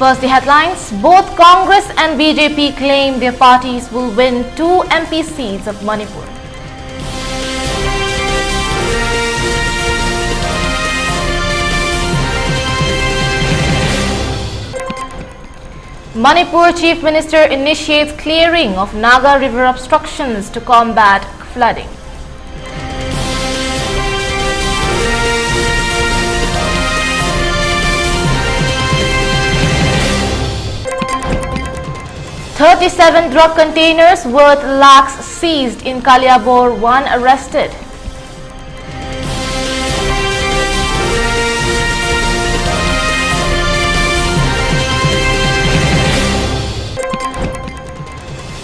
First, the headlines. Both Congress and BJP claim their parties will win 2 MP seats of Manipur. Manipur Chief Minister initiates clearing of Naga River obstructions to combat flooding. "37 drug containers worth lakhs seized in Kaliabor, 1 arrested."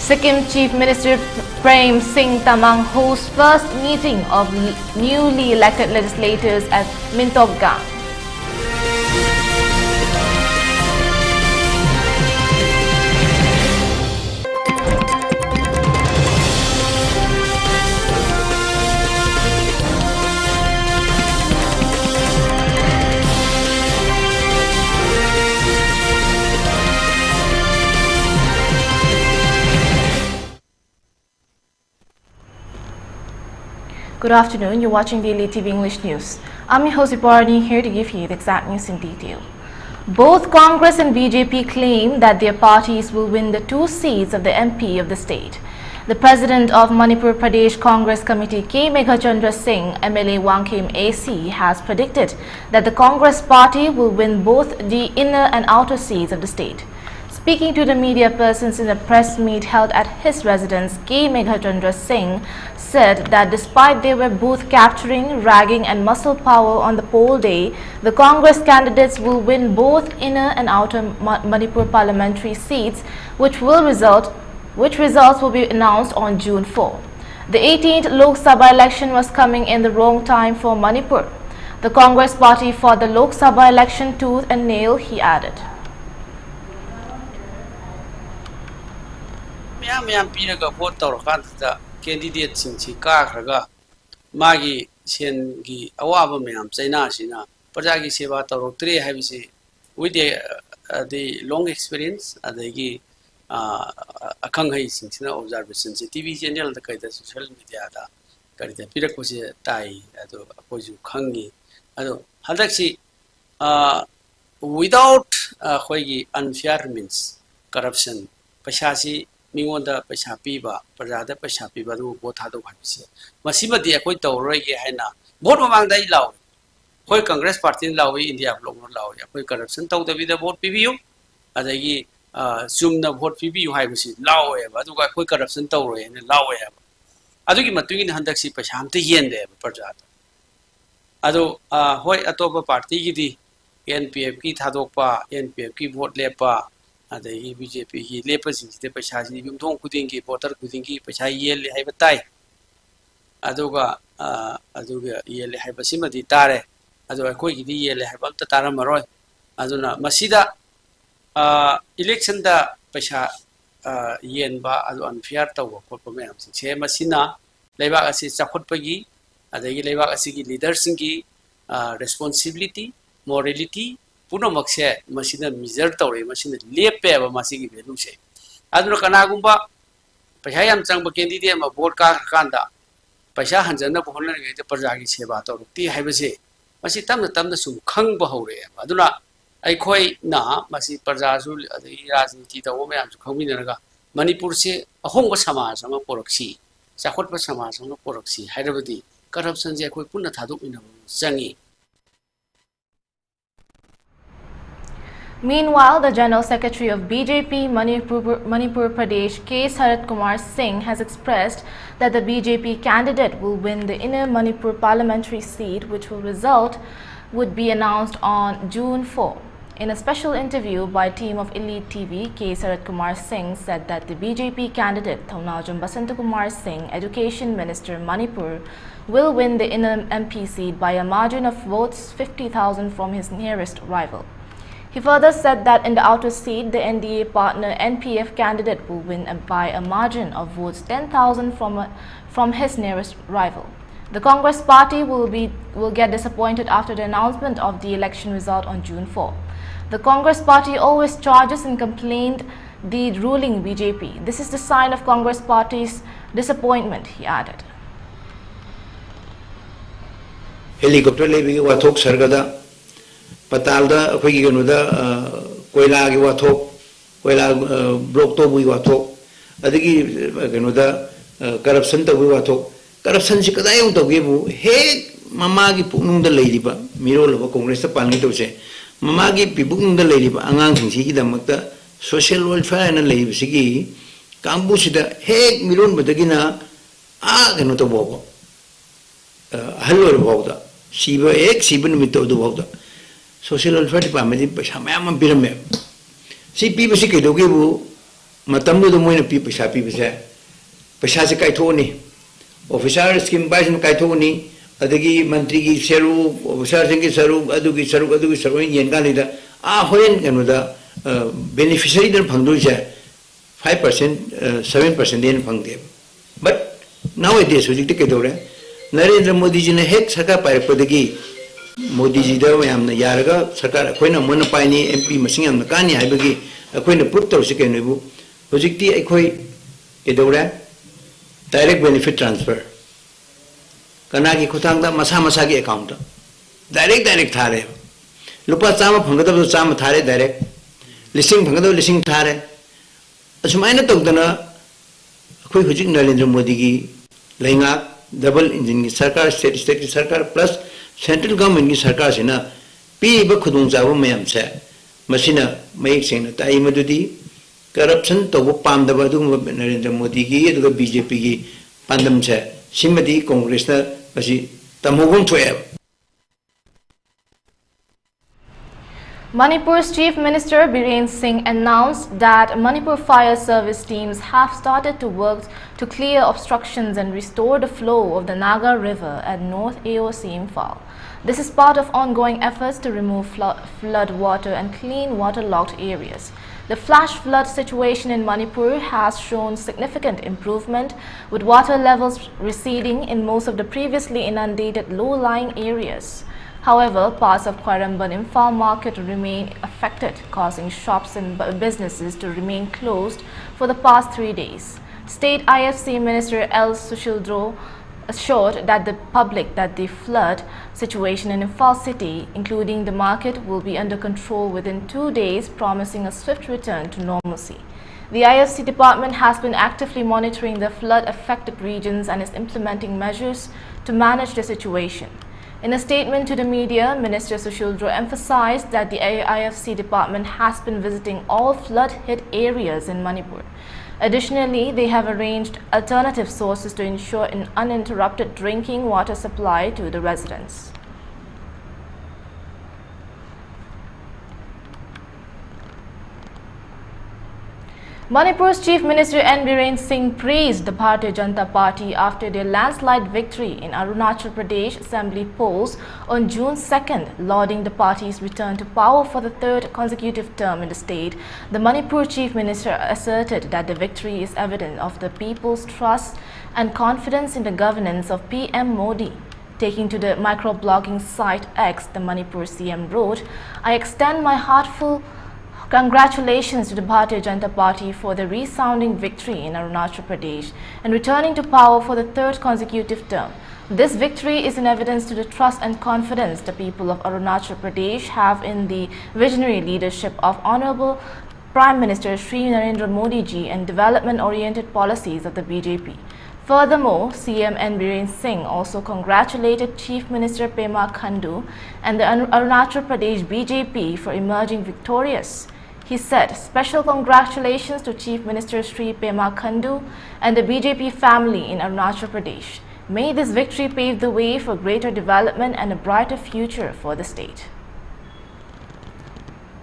Sikkim Chief Minister Prem Singh Tamang hosts first meeting of newly elected legislators at Mintobgang. Good afternoon, you're watching the ELITETV English News. I'm your host Dipwarani, here to give you the exact news in detail. Both Congress and BJP claim that their parties will win the 2 seats of the MP of the state. The president of Manipur Pradesh Congress Committee, K. Meghachandra Singh, MLA Wangkim AC, has predicted that the Congress party will win both the inner and outer seats of the state. Speaking to the media persons in a press meet held at his residence, K. Meghachandra Singh said that despite they were both capturing, ragging and muscle power on the poll day, the Congress candidates will win both inner and outer Manipur parliamentary seats, which results will be announced on June 4. The 18th Lok Sabha election was coming in the wrong time for Manipur. The Congress party fought the Lok Sabha election tooth and nail, he added. Ma'am pinaga vote tawrakanta candidate singsi kakhraga magi sengi awaba ma'am chaina sina prajagi seva tawraktre habisi with the long experience adagi akanghai singsina observation TV channel da kaida social media da karida pirakose tai ado apoju khangi ado hadaksi without khoigi unfair means corruption pashasi Mingonda Pashapiba, Parada Pashapiba, Botado Habisi. Masimadi, a quite already Hena. Both among the law. Why Congress Party in Law, India, Law, a corruption, told the video vote PBU, as I zoom the vote PBU, I was law, but do I quick corruption tower and law. I do give my twin Handaxi Pasham to Yen there, Parjata. Ado, why a top party, NPF Tadopa, NPF vote lepa. Ada BJP hi lepas in the Pashasi Yumdong Kudingi, Potter Kudingi, Pasha Yeli Habatai. Adoga Yeli Habasima di Tare, Ado a quick Yeli Habanta Taramaroy, Aduna Masida election da Pasha Yenba, Ado and Fiarta work for Pomams. Che Masina, Leva as is Sapotpagi, Ada Leva Asigi leadersingi, responsibility, morality. Puno makshe machine measure tawre machine lepe ba masigi value se aduna kana gumba paisa yam changba candidate ma vote ka kanda paisa hanjana bo honna ge praja gi seba tawrti haibase masi tamna sum khang ba hore aduna ai khoi na masi praja su rajniti tawo me am su khangmi naga manipur se ahongba samaj ama poroksi chakhotba samaj ama poroksi hairabadi corruption je khoi punna thaduk ina changi. Meanwhile, the General Secretary of BJP Manipur Pradesh, K. Sarat Kumar Singh, has expressed that the BJP candidate will win the inner Manipur parliamentary seat, which would be announced on June 4. In a special interview by team of ELITETV, K. Sarat Kumar Singh said that the BJP candidate Thaunajam Basanta Kumar Singh, Education Minister Manipur, will win the inner MP seat by a margin of votes 50,000 from his nearest rival. He further said that in the outer seat, the NDA partner NPF candidate will win by a margin of votes 10,000 from his nearest rival. The Congress party will get disappointed after the announcement of the election result on June 4. The Congress party always charges and complained the ruling BJP. This is the sign of Congress party's disappointment, he added. Helicopter levi wathok sargada patalda akhoi genuda koila gi wathok koila block to bui wathok adigi genuda corruption to bui wathok corruption si kada yung to ge bu he mama gi punung da leiriba miro lo congress ta palngi to se mama gi pibung da leiriba angang thing si gi damakta social welfare na leib si gi kambu sida he miron badagina a genu to bobo hallo bobo Siba ek siba numito do bobo social welfare department di paisa mayam pirame si pi basi ke doge bu matam do moina pi paisa se kai thoni officer scheme bais no kai thoni adagi mantri gi seru officer sing gi seru adugi seru yen ga lida a hoyen genu da beneficiary der phangdu je 5% 7% den phangde but nowadays hojik ke dore Narendra Modi ji ne hek sarkar pai padagi Modi ji da yamna yaraga sarkar akoina mon paini MP masing yamna kani haibagi akoina proof tawsi ke nebu hojikti akoi edora direct benefit transfer kana gi khutang da masa gi account direct thare lupa chama phangada bu chama thare direct listing phangada listing thare asumaina tawdana akoi hojik Narendra Modi gi lainga double engine की सरकार state की सरकार plus central government की सरकार से ना पीब खुदुंग जाबो मयम से मसिना मयक सेंग ताई मदुदी corruption तो वो पाम दबा दुंग नरेंद्र मोदी की ये दुग बीजेपी की पांडम से सिमदी कांग्रेस ना बसी तमोगुम थोए Manipur's Chief Minister Biren Singh announced that Manipur fire service teams have started to work to clear obstructions and restore the flow of the Naga River at North AOC Imphal. This is part of ongoing efforts to remove flood water and clean waterlogged areas. The flash flood situation in Manipur has shown significant improvement, with water levels receding in most of the previously inundated low-lying areas. However, parts of Kwaramban Imphal market remain affected, causing shops and businesses to remain closed for the past 3 days. State IFC Minister L. Sushildro assured that the public that the flood situation in Imphal city, including the market, will be under control within 2 days, promising a swift return to normalcy. The IFC department has been actively monitoring the flood-affected regions and is implementing measures to manage the situation. In a statement to the media, Minister Sushildro emphasized that the IFC department has been visiting all flood-hit areas in Manipur. Additionally, they have arranged alternative sources to ensure an uninterrupted drinking water supply to the residents. Manipur's Chief Minister N. Biren Singh praised the Bharatiya Janata Party after their landslide victory in Arunachal Pradesh Assembly polls on June 2nd, lauding the party's return to power for the third consecutive term in the state. The Manipur Chief Minister asserted that the victory is evidence of the people's trust and confidence in the governance of PM Modi. Taking to the microblogging site X, the Manipur CM wrote, "I extend my heartfelt congratulations to the Bharatiya Janata Party for the resounding victory in Arunachal Pradesh and returning to power for the third consecutive term. This victory is an evidence to the trust and confidence the people of Arunachal Pradesh have in the visionary leadership of Honorable Prime Minister Shri Narendra Modi ji and development-oriented policies of the BJP. Furthermore, CM N. Biren Singh also congratulated Chief Minister Pema Khandu and the Arunachal Pradesh BJP for emerging victorious. He said, "Special congratulations to Chief Minister Shri Pema Khandu and the BJP family in Arunachal Pradesh. May this victory pave the way for greater development and a brighter future for the state."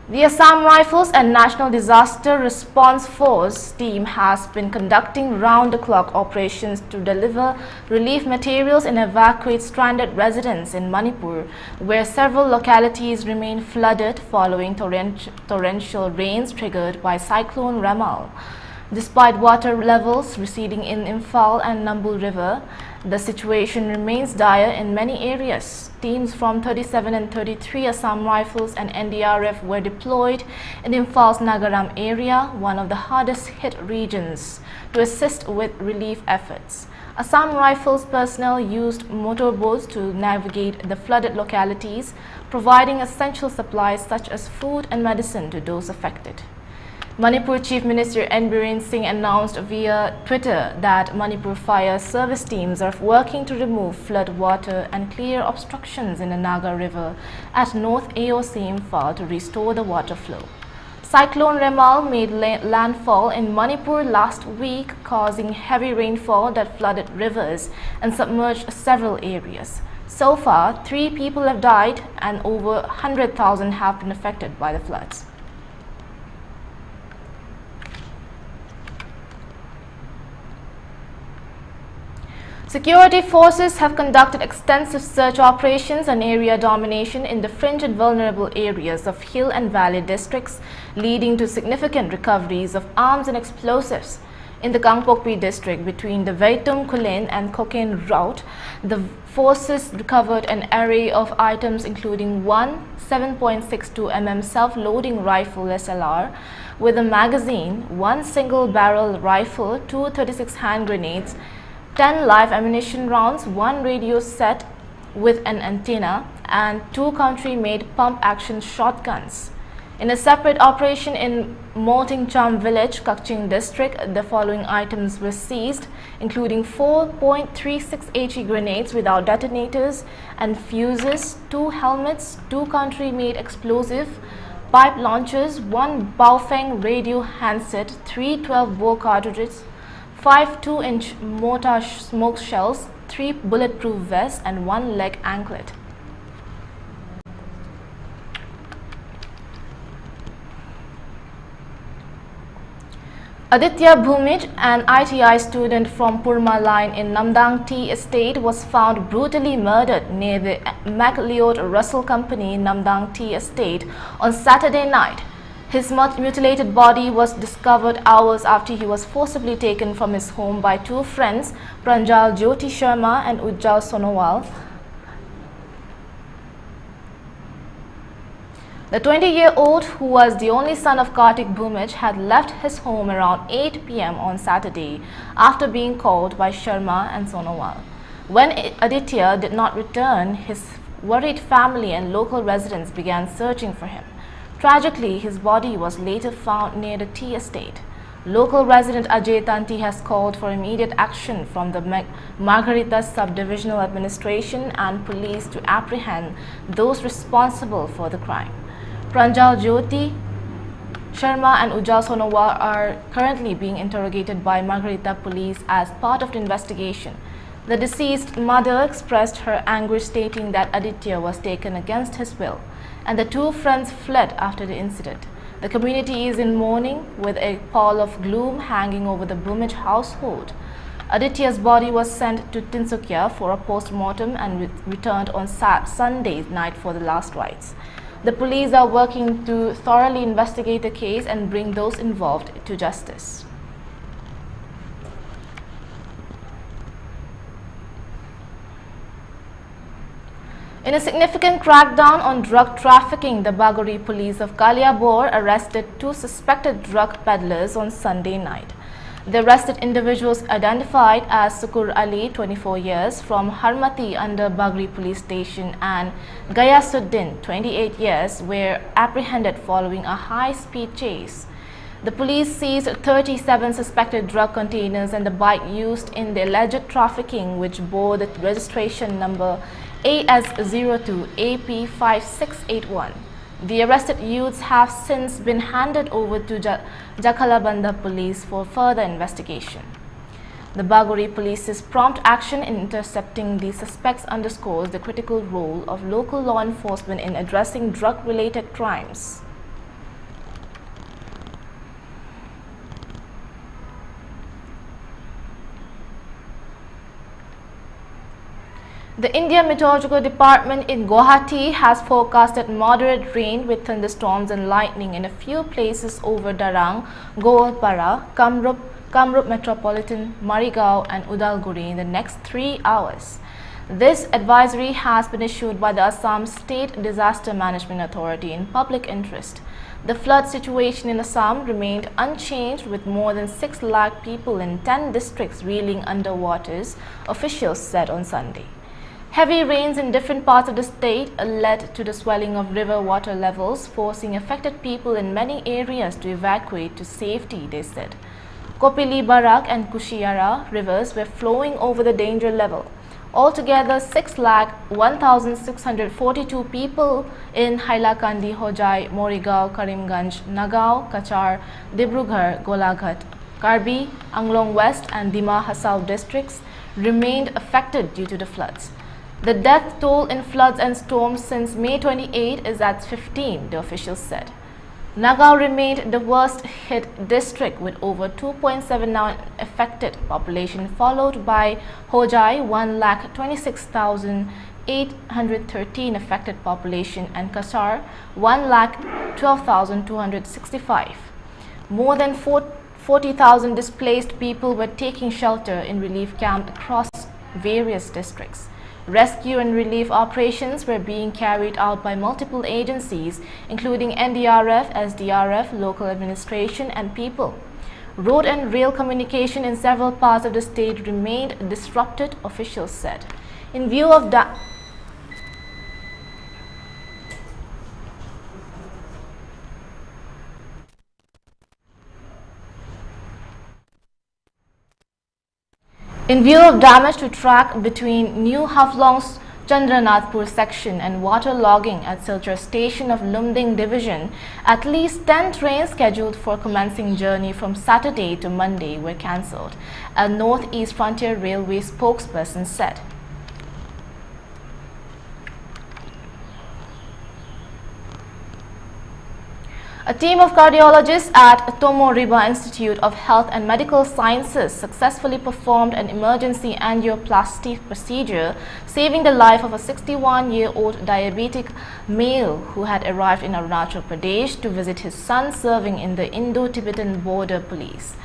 The Assam Rifles and National Disaster Response Force team has been conducting round-the-clock operations to deliver relief materials and evacuate stranded residents in Manipur, where several localities remain flooded following torrential rains triggered by Cyclone Ramal. Despite water levels receding in Imphal and Nambu River, The situation remains dire in many areas. Teams from 37 and 33 Assam Rifles and NDRF were deployed in Imphaal's Nagaram area, one of the hardest hit regions, to assist with relief efforts. Assam Rifles personnel used motorboats to navigate the flooded localities, providing essential supplies such as food and medicine to those affected. Manipur Chief Minister N. Biren Singh announced via Twitter that Manipur fire service teams are working to remove flood water and clear obstructions in the Naga River at North AOC Imphaal to restore the water flow. Cyclone Remal made landfall in Manipur last week, causing heavy rainfall that flooded rivers and submerged several areas. So far, 3 people have died and over 100,000 have been affected by the floods. Security forces have conducted extensive search operations and area domination in the fringe and vulnerable areas of hill and valley districts, leading to significant recoveries of arms and explosives. In the Kangpokpi district between the Veitum Kulen and Koken route, the forces recovered an array of items including one 7.62 mm self-loading rifle SLR with a magazine, one single-barrel rifle, 2 .36 hand grenades, 10 live ammunition rounds, 1 radio set with an antenna, and 2 country-made pump-action shotguns. In a separate operation in Motingcham village, Kakching district, the following items were seized, including 4.36 HE grenades without detonators and fuses, 2 helmets, 2 country-made explosive, pipe launchers, 1 Baofeng radio handset, 3 12-bore cartridges, 5 2-inch mortar smoke shells, 3 bulletproof vests, and 1 leg anklet. Aditya Bhumij, an ITI student from Purma line in Namdang Tea Estate, was found brutally murdered near the MacLeod Russell Company Namdang Tea Estate on Saturday night. His mutilated body was discovered hours after he was forcibly taken from his home by 2 friends, Pranjal Jyoti Sharma and Ujjal Sonowal. The 20-year-old, who was the only son of Kartik Bhumij, had left his home around 8 p.m. on Saturday after being called by Sharma and Sonowal. When Aditya did not return, his worried family and local residents began searching for him. Tragically, his body was later found near the tea estate. Local resident Ajay Tanti has called for immediate action from the Margarita Subdivisional Administration and police to apprehend those responsible for the crime. Pranjal Jyoti Sharma and Ujjal Sonowal are currently being interrogated by Margarita police as part of the investigation. The deceased mother expressed her anguish, stating that Aditya was taken against his will, and the 2 friends fled after the incident. The community is in mourning, with a pall of gloom hanging over the Bhumij household. Aditya's body was sent to Tinsukia for a post-mortem and returned on Sunday night for the last rites. The police are working to thoroughly investigate the case and bring those involved to justice. In a significant crackdown on drug trafficking, the Bagori police of Kaliabor arrested 2 suspected drug peddlers on Sunday night. The arrested individuals, identified as Sukur Ali, 24 years, from Harmati under Bagri police station, and Gayasuddin, 28 years, were apprehended following a high-speed chase. The police seized 37 suspected drug containers and the bike used in the alleged trafficking, which bore the registration number AS02 AP5681. The arrested youths have since been handed over to Jakalabanda police for further investigation. The Bagori police's prompt action in intercepting the suspects underscores the critical role of local law enforcement in addressing drug-related crimes. The India Meteorological Department in Guwahati has forecasted moderate rain with thunderstorms and lightning in a few places over Darang, Goalpara, Kamrup, Kamrup Metropolitan, Marigaon and Udalguri in the next 3 hours. This advisory has been issued by the Assam State Disaster Management Authority in public interest. The flood situation in Assam remained unchanged with more than 6 lakh people in 10 districts reeling under waters, officials said on Sunday. Heavy rains in different parts of the state led to the swelling of river water levels, forcing affected people in many areas to evacuate to safety, they said. Kopili Barak and Kushiara rivers were flowing over the danger level. Altogether, 6,01,642 people in Hailakandi, Hojai, Morigaon, Karimganj, Nagaon, Kachar, Dibrugarh, Golaghat, Karbi, Anglong West and Dima Hasao districts remained affected due to the floods. The death toll in floods and storms since May 28 is at 15, the officials said. Nagaon remained the worst hit district with over 2.79 affected population, followed by Hojai 1,26,813 affected population and Kasar 1,12,265. More than 40,000 displaced people were taking shelter in relief camps across various districts. Rescue and relief operations were being carried out by multiple agencies, including NDRF, SDRF, local administration, and people. Road and rail communication in several parts of the state remained disrupted, officials said. In view of that, in view of damage to track between New Haflong's Chandranathpur section and water logging at Silchar station of Lumding division, at least 10 trains scheduled for commencing journey from Saturday to Monday were cancelled, a Northeast Frontier Railway spokesperson said. A team of cardiologists at Tomo Riba Institute of Health and Medical Sciences successfully performed an emergency angioplasty procedure, saving the life of a 61-year-old diabetic male who had arrived in Arunachal Pradesh to visit his son serving in the Indo-Tibetan Border Police.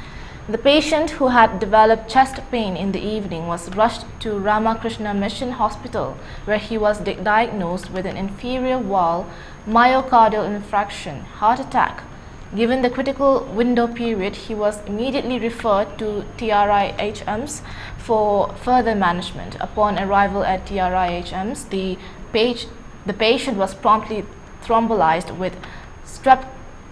The patient, who had developed chest pain in the evening, was rushed to Ramakrishna Mission Hospital, where he was diagnosed with an inferior wall myocardial infarction, heart attack. Given the critical window period, he was immediately referred to TRIHMs for further management. Upon arrival at TRIHMs, the patient was promptly thrombolized with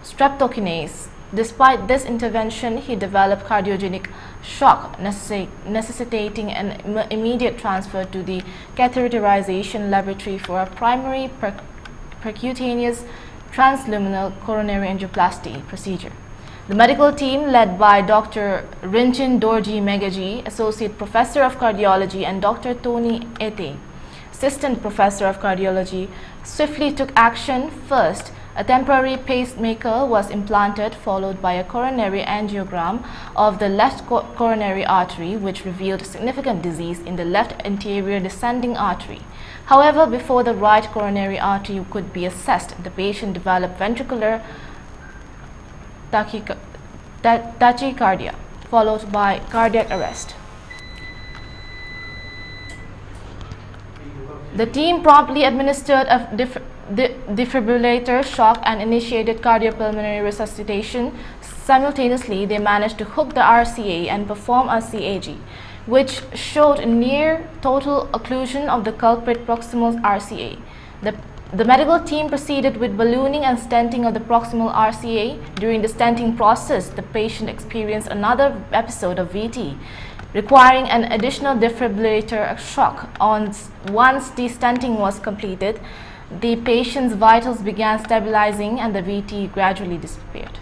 streptokinase. Despite this intervention, he developed cardiogenic shock, necessitating an immediate transfer to the catheterization laboratory for a primary percutaneous transluminal coronary angioplasty procedure. The medical team, led by Dr. Rinchin Dorji Megaji, Associate Professor of Cardiology, and Dr. Tony Ete, Assistant Professor of Cardiology, swiftly took action. First, a temporary pacemaker was implanted, followed by a coronary angiogram of the left coronary artery, which revealed significant disease in the left anterior descending artery. However, before the right coronary artery could be assessed, the patient developed ventricular tachycardia, followed by cardiac arrest. The team promptly administered a defibrillator shock and initiated cardiopulmonary resuscitation. Simultaneously, they managed to hook the RCA and perform a CAG, which showed near total occlusion of the culprit proximal RCA. The medical team proceeded with ballooning and stenting of the proximal RCA. During the stenting process, the patient experienced another episode of VT, requiring an additional defibrillator shock. Once the stenting was completed, the patient's vitals began stabilizing and the VT gradually disappeared.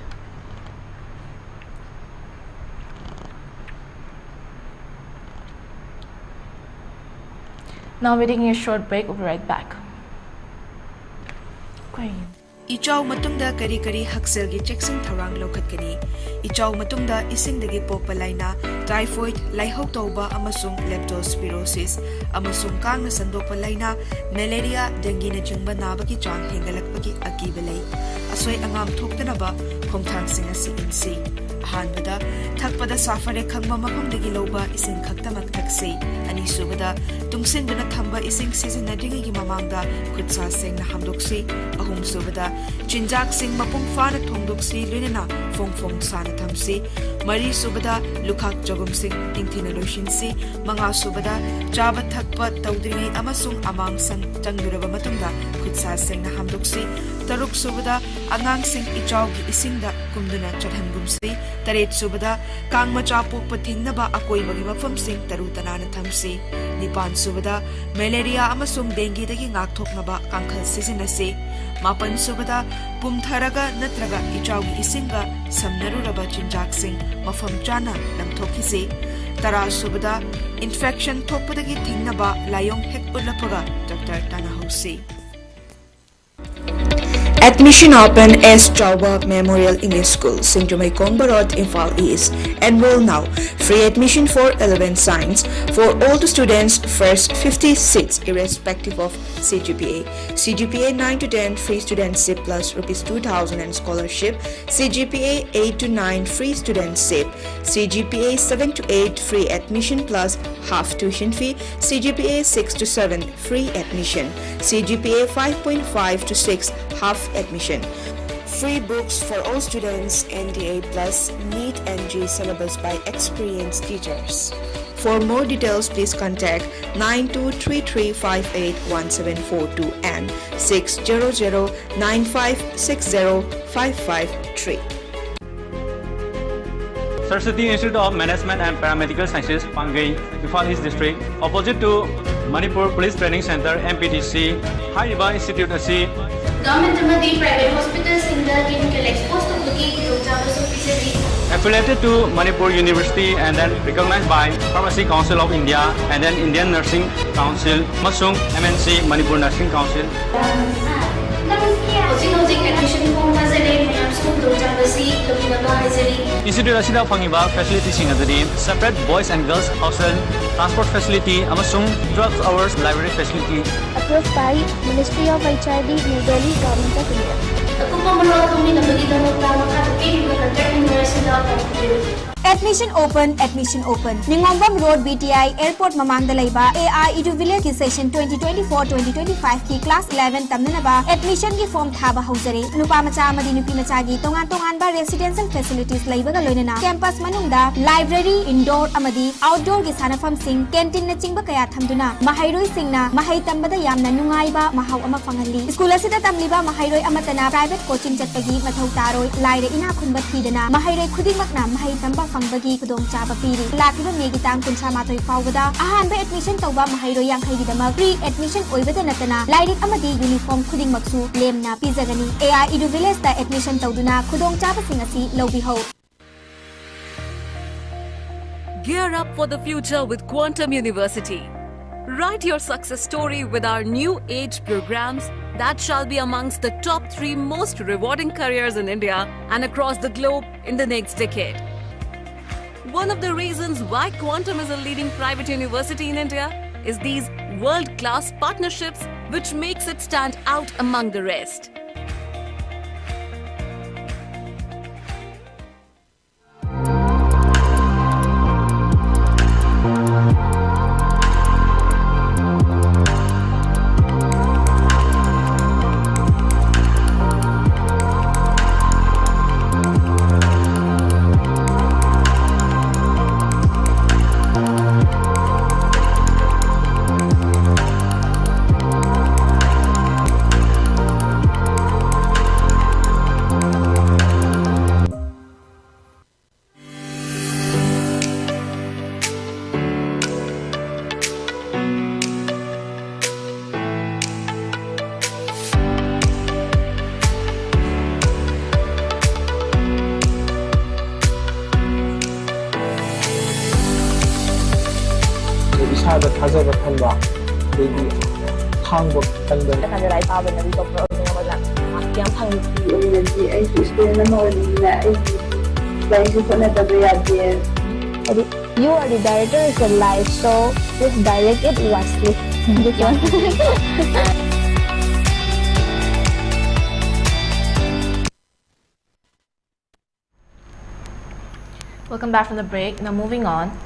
Now we're taking a short break. We'll be right back. Ichaw matungda kari hakselgi checksing tharang lokhatkani. Ichaw matungda isingdagi pokpalaina typhoid, laihok tauba amasung leptospirosis amasung kangna sandokpa laina malaria, dengue na jingba nabagi chang hengalakpagi akiba lay. Asoy angam thoktanaba khongthang singa CNC. Ahanbada thakpada safare khangma mafamdagi loba ising khaktamak taksi ani subada tungsinbana thamba ising sizinadringi gi mamangda khutsa sengna hamdoksi ahum subada chinjak sing mapung fana thongdoksi lunena fongfong sana thamsi mari subada lukhak jogum sing tingthina loishinsi manga subada chaba thakpa tawdringi amasung amang san changluraba matungda khutsa sengna hamdoksi taruk subada angang sing ichaw gi isingda kumduna chadhangumsi taret subada kangma chapok pathingnaba akoi bagi mafam sing tarutanana thamsi nipan subada malaria amasung dengue dagi ngakthoknaba kangkhal sizinasi mapan subada pumtharaga natraga ichaw gi isinga samnaruraba chinjak sing mafam chana lamthokisi tara subada infection thokpadagi thingnaba layong hek ulapaga Dr. Tanahausi. Admission open as Chauba Memorial English School, Sinjumay Kongbarot, Imphal East. Enroll now. Free admission for 11 science for all the students. First 50 seats, irrespective of CGPA. CGPA 9 to 10 free studentship plus ₹2,000 and scholarship. CGPA 8 to 9 free studentship. CGPA 7 to 8 free admission plus half tuition fee. CGPA 6 to 7 free admission. CGPA 5.5 to 6 half admission. Free books for all students, NDA plus NEET NG syllabus by experienced teachers. For more details, please contact 9233581742 and 60095605553. Saraswati Institute of Management and Paramedical Sciences, Pangai, Imphal East District, opposite to Manipur Police Training Center, MPTC, High River Institute of Government private hospitals in the clinical exposed to looking affiliated to Manipur University and then recognized by Pharmacy Council of India and then Indian Nursing Council, Masung MNC Manipur Nursing Council. Institute asida fangiba facility sing adadi separate boys and girls hostel, transport facility, amasung 12 hours library facility. Approved by Ministry of HRD, New Delhi, Government of India. Admission open, admission open. Ningombam Road BTI Airport Mamangda Laiba AI Iduvile ki session 2024-2025 ki class 11 tamnanaba admission ki form thaba hausare. Nupa macha amadi nupi macha gi tongan ba residential facilities laibaga loinana campus manungda library indoor amadi outdoor gi sanafam sing canteen na chingba kaya thamduna mahairoi singna mahai tambada yamna nungaiba mahau ama fangalli. School asida tamliba mahairoi amatana private coaching chatpagi mathau taroi laire ina khunba thidana mahairoi khudingmakna mahai tamba fangbagi kudong chaba piri. Lakiba megi tang kunsa matoi fawada ahanba admission tawba mahairoi yankhai gidama free admission oibada natana lairik amadi uniform khudingmaksu lemna pizagani. AI Iduvile sta admission tawduna kudong chaba singasi lobi ho. Gear up for the future with Quantum University. Write your success story with our new age programs that shall be amongst the top 3 most rewarding careers in India and across the globe in the next decade. One of the reasons why Quantum is a leading private university in India is these world-class partnerships which makes it stand out among the rest. 이사가 타자가 탄다. 여기 한국 탄다. Kandaray paban na dito pro ng mga yang pang Energy ay school na maulila ay dahil ko na tabayagin. you are the director of your life, so please direct it wisely. Welcome back from the break. Now moving on.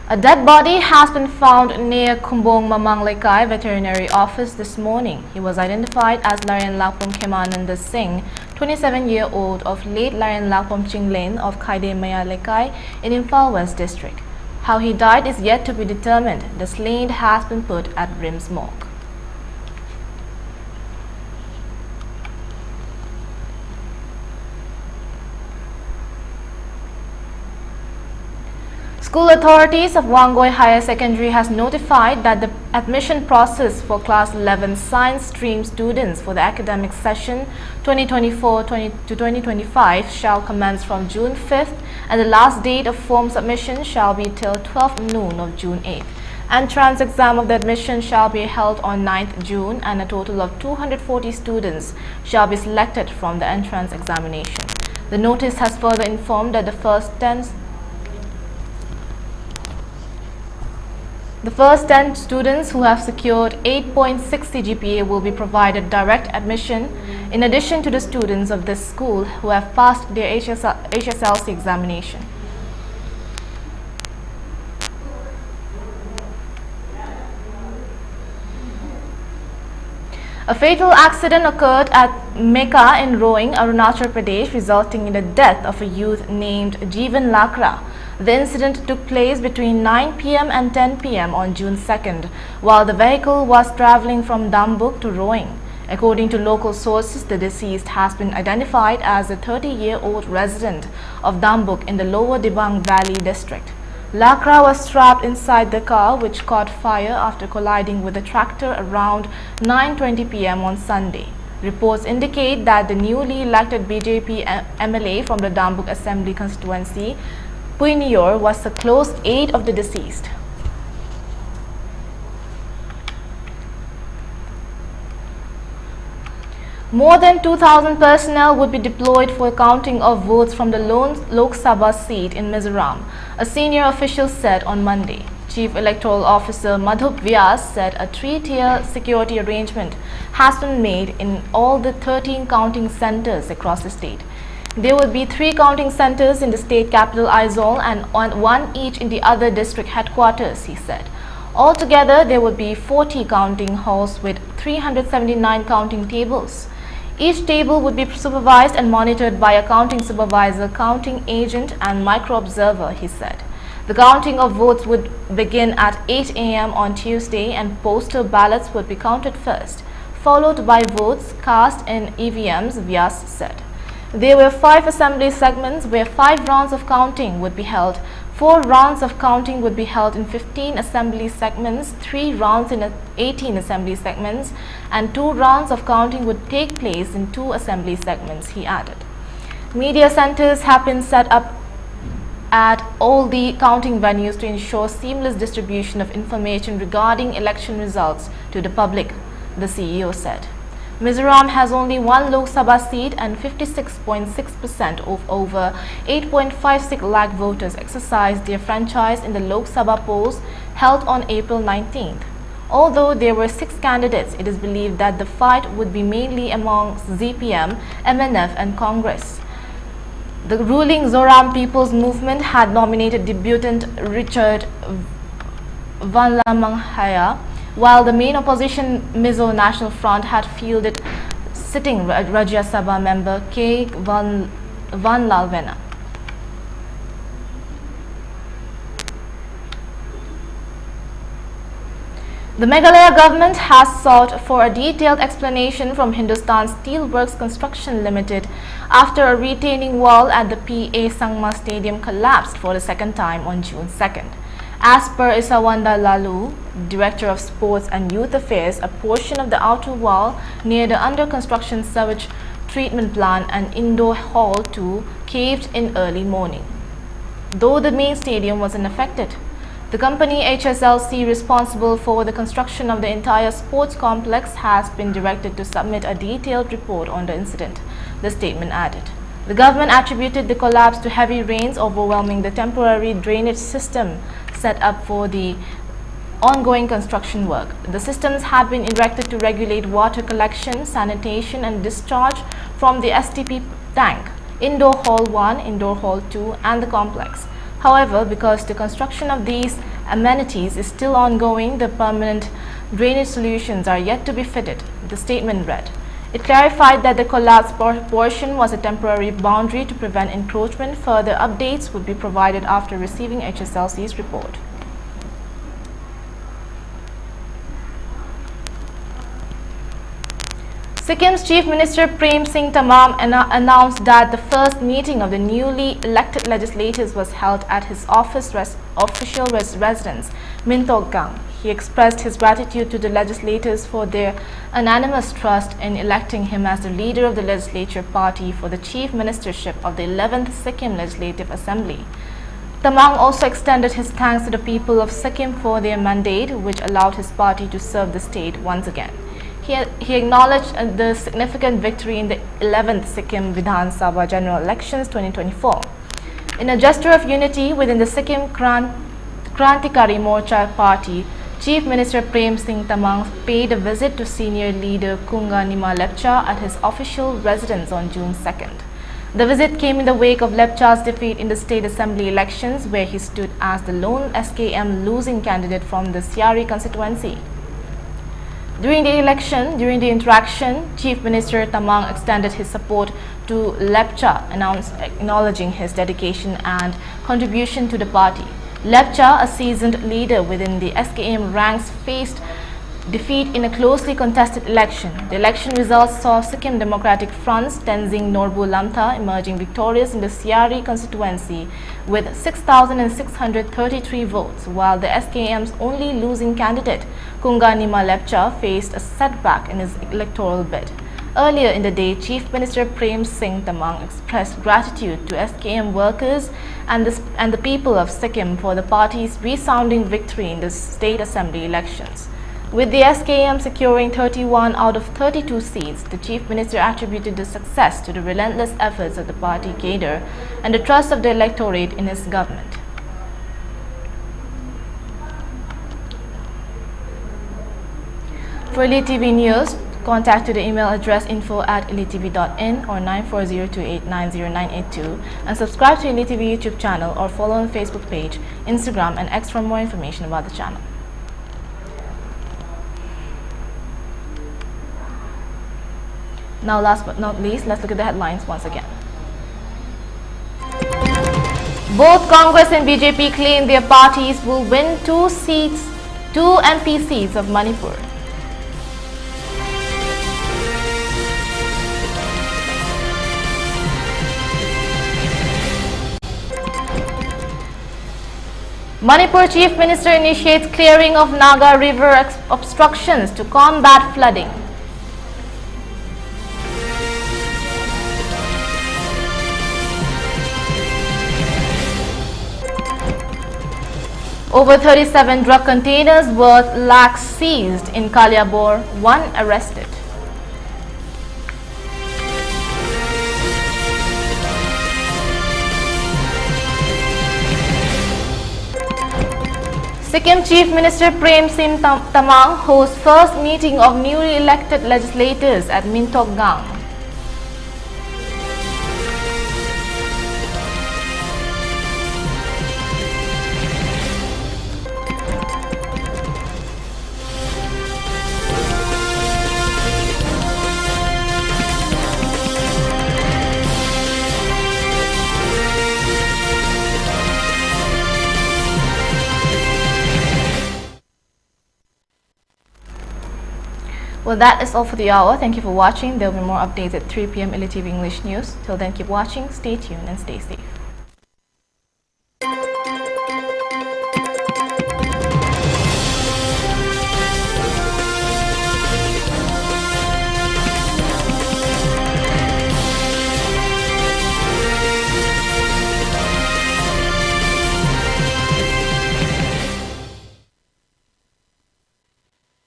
A dead body has been found near Kumbong Mamang Lekai Veterinary Office this morning. He was identified as Larian Lakpom Kemananda Singh, 27-year-old of late Larian Lakpom Chinglen of Kaide Maya Lekai in Imphal West District. How he died is yet to be determined. The slain has been put at Rims morgue. School authorities of Wangoi Higher Secondary has notified that the admission process for Class 11 Science Stream students for the academic session 2024 to 2025 shall commence from June 5th, and the last date of form submission shall be till 12 noon of June 8th. Entrance exam of the admission shall be held on 9th June, and a total of 240 students shall be selected from the entrance examination. The notice has further informed that the first 10 students who have secured 8.60 GPA will be provided direct admission, in addition to the students of this school who have passed their HSLC examination. A fatal accident occurred at Mecca in Roing, Arunachal Pradesh, resulting in the death of a youth named Jeevan Lakra. The incident took place between 9 p.m. and 10 p.m. on June 2nd, while the vehicle was traveling from Dambuk to Roing. According to local sources, the deceased has been identified as a 30-year-old resident of Dambuk in the Lower Dibang Valley district. Lakra was strapped inside the car, which caught fire after colliding with a tractor around 9:20 p.m. on Sunday. Reports indicate that the newly elected BJP MLA from the Dambuk Assembly constituency, Puinior, was a close aide of the deceased. More than 2,000 personnel would be deployed for counting of votes from the Lok Sabha seat in Mizoram, a senior official said on Monday. Chief Electoral Officer Madhup Vyas said a three-tier security arrangement has been made in all the 13 counting centers across the state. There will be 3 counting centers in the state capital Aizawl and one each in the other district headquarters, he said. Altogether, there will be 40 counting halls with 379 counting tables. Each table would be supervised and monitored by a counting supervisor, counting agent and micro-observer, he said. The counting of votes would begin at 8 a.m. on Tuesday, and postal ballots would be counted first, followed by votes cast in EVMs, Vyas said. There were 5 assembly segments where 5 rounds of counting would be held. 4 rounds of counting would be held in 15 assembly segments, 3 rounds in 18 assembly segments, and 2 rounds of counting would take place in 2 assembly segments, he added. Media centers have been set up at all the counting venues to ensure seamless distribution of information regarding election results to the public, the CEO said. Mizoram has only 1 Lok Sabha seat, and 56.6% of over 8.56 lakh voters exercised their franchise in the Lok Sabha polls held on April 19th. Although there were 6 candidates, it is believed that the fight would be mainly among ZPM, MNF and Congress. The ruling Zoram People's Movement had nominated debutant Richard Vanlamanghaya, while the main opposition Mizo National Front had fielded sitting Rajya Sabha member K. Vanlalvena. The Meghalaya government has sought for a detailed explanation from Hindustan Steelworks Construction Limited after a retaining wall at the PA Sangma Stadium collapsed for the second time on June 2nd. As per Isawanda Lalu, Director of Sports and Youth Affairs, a portion of the outer wall near the under-construction sewage treatment plant and indoor hall 2 caved in early morning, though the main stadium was unaffected. The company HSLC, responsible for the construction of the entire sports complex, has been directed to submit a detailed report on the incident, the statement added. The government attributed the collapse to heavy rains overwhelming the temporary drainage system set up for the ongoing construction work. The systems had been erected to regulate water collection, sanitation and discharge from the STP tank, Indoor Hall 1, Indoor Hall 2 and the complex. However, because the construction of these amenities is still ongoing, the permanent drainage solutions are yet to be fitted, the statement read. It clarified that the collapsed portion was a temporary boundary to prevent encroachment. Further updates would be provided after receiving HSLC's report. Sikkim's Chief Minister Prem Singh Tamang announced that the first meeting of the newly elected legislators was held at his official residence, Mintok Gang. He expressed his gratitude to the legislators for their unanimous trust in electing him as the leader of the legislature party for the chief ministership of the 11th Sikkim Legislative Assembly. Tamang also extended his thanks to the people of Sikkim for their mandate, which allowed his party to serve the state once again. He acknowledged the significant victory in the 11th Sikkim Vidhan Sabha General Elections 2024. In a gesture of unity within the Sikkim Krantikari Morcha party, Chief Minister Prem Singh Tamang paid a visit to senior leader Kunga Nima Lepcha at his official residence on June 2nd. The visit came in the wake of Lepcha's defeat in the state assembly elections, where he stood as the lone SKM losing candidate from the Siari constituency. During the interaction, Chief Minister Tamang extended his support to Lepcha, acknowledging his dedication and contribution to the party. Lepcha, a seasoned leader within the SKM ranks, faced defeat in a closely contested election. The election results saw Sikkim Democratic Front's Tenzing Norbu Lamtha emerging victorious in the Siari constituency with 6,633 votes, while the SKM's only losing candidate, Kunga Nima Lepcha, faced a setback in his electoral bid. Earlier in the day, Chief Minister Prem Singh Tamang expressed gratitude to SKM workers and the people of Sikkim for the party's resounding victory in the state assembly elections. With the SKM securing 31 out of 32 seats, the Chief Minister attributed the success to the relentless efforts of the party cadre and the trust of the electorate in his government. For ELITETV News, contact to the email address info@elitetv.in or 9402890982 and subscribe to ELITETV YouTube channel or follow on Facebook page, Instagram and X for more information about the channel. Now, last but not least, let's look at the headlines once again. Both Congress and BJP claim their parties will win two MP seats of Manipur. Manipur Chief Minister initiates clearing of Naga River obstructions to combat flooding. Over 37 drug containers worth lakhs seized in Kaliabor, one arrested. Sikkim Chief Minister Prem Singh Tamang hosts first meeting of newly elected legislators at Mintok Gang. Well, that is all for the hour. Thank you for watching. There will be more updates at 3 p.m. ELITETV English News. Till then, keep watching, stay tuned and stay safe.